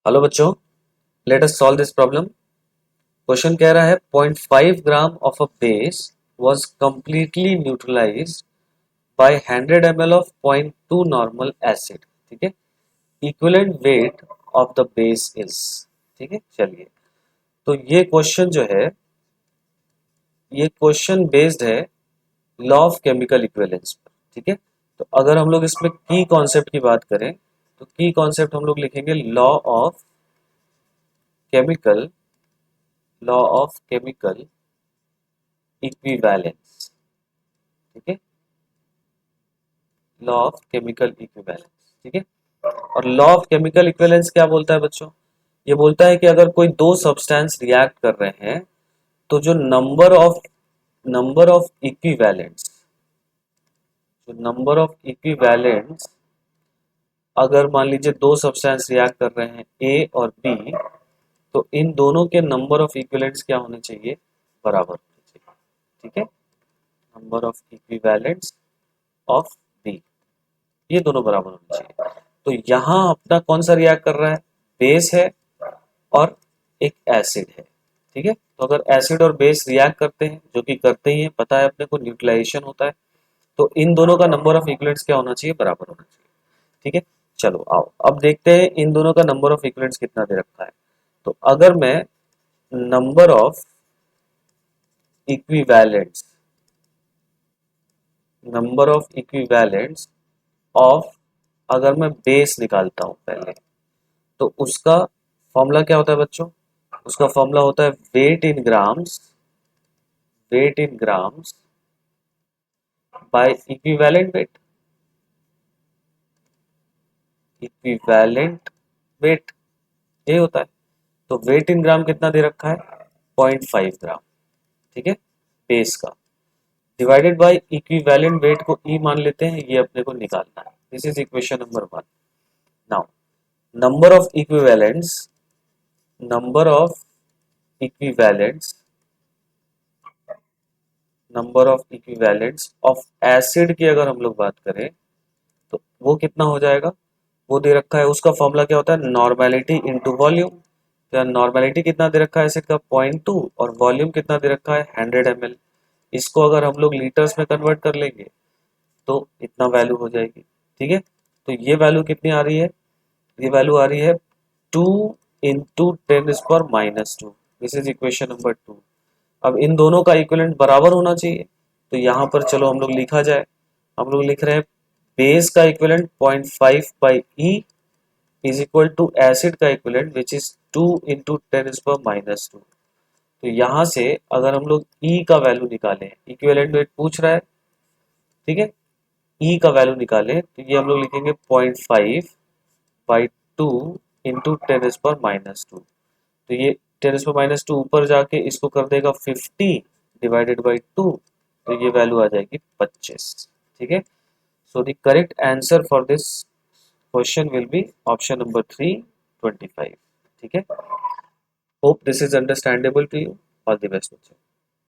Hello बच्चों, let us solve this problem. Question कह रहा है 0.5 gram of a base was completely neutralised by 100 ml of 0.2 normal acid. ठीक है, equivalent weight of the base is. ठीक है, चलिए, तो ये क्वेश्चन जो है, ये क्वेश्चन बेस्ड है लॉ ऑफ केमिकल इक्विवेलेंस पर। ठीक है, तो अगर हम लोग इसमें की कॉन्सेप्ट की बात करें तो की कॉन्सेप्ट हम लोग लिखेंगे chemical law of chemical equivalence. ठीक है, लॉ ऑफ केमिकल इक्विवेलेंस। ठीक है, और लॉ ऑफ केमिकल इक्विवेलेंस क्या बोलता है बच्चों? ये बोलता है कि अगर कोई दो सब्सटेंस रिएक्ट कर रहे हैं तो जो नंबर ऑफ इक्विवेलेंट्स, जो नंबर ऑफ इक्विवेलेंट्स, अगर मान लीजिए दो सब्सटेंस रिएक्ट कर रहे हैं ए और बी, तो इन दोनों के नंबर ऑफ इक्विवेलेंट्स क्या होने चाहिए? बराबर होने चाहिए। ठीक है, number of equivalents of B, ये दोनों बराबर होने चाहिए। तो यहाँ अपना कौन सा रिएक्ट कर रहा है? बेस है और एक एसिड है। ठीक है, तो अगर एसिड और बेस रिएक्ट करते हैं, जो कि करते ही हैं, पता है अपने को न्यूट्रलाइजेशन होता है, तो इन दोनों का नंबर ऑफ इक्विवेलेंट्स क्या होना चाहिए? बराबर होना चाहिए। ठीक है, चलो आओ अब देखते हैं इन दोनों का नंबर ऑफ इक्विवेलेंट्स कितना दे रखा है। तो अगर मैं number of equivalents number of equivalents of, अगर मैं बेस निकालता हूं पहले, तो उसका फॉर्मूला क्या होता है बच्चों? उसका फॉर्मूला होता है weight in grams by equivalent weight. Equivalent weight यही होता है। तो वेट इन ग्राम कितना दे रखा है? 0.5 ग्राम। ठीक है, बेस का, डिवाइडेड बाय इक्विवेलेंट वेट को ई मान लेते हैं, ये अपने को निकालना है। This is equation number 1। Now number of equivalents number of equivalents number of equivalents of acid की अगर हम लोग बात करें तो वो कितना हो जाएगा? वो दे रखा है, उसका फॉर्मूला क्या होता है? Normality into volume. क्या नॉर्मेलिटी कितना दे रखा है एसिड का? 0.2, और वॉल्यूम कितना दे रखा है? 100 ml। इसको अगर हम लोग लीटर्स में कन्वर्ट कर लेंगे तो इतना वैल्यू हो जाएगी। ठीक है, तो ये वैल्यू कितनी आ रही है? ये वैल्यू आ रही है 2 into 10⁻²। This is equation number 2। अब इन दोनों का इक्विवेलेंट बराबर होना चाहिए, तो यहाँ पर चलो हम लोग लिखा जाए। हम लोग लिख रहे हैं बेस का equivalent 0.5 by E is equal to acid का इक्विवेलेंट विच इज 2 इंटू 10⁻²। तो यहाँ से अगर हम लोग ई का वैल्यू निकालें, इक्विवेलेंट वेट पूछ रहा है, ठीक है, ई का वैल्यू निकालें, तो ये हम लोग लिखेंगे 0.5 बाई 2 इंटू 10⁻²। तो ये 10⁻² ऊपर जाके इसको कर देगा 50 डिवाइडेड बाई 2, तो ये वैल्यू आ जाएगी 25। ठीक है, so the correct answer for this question will be option number 3, 25। ठीक है, hope this is understandable to you. All the best बच्चों।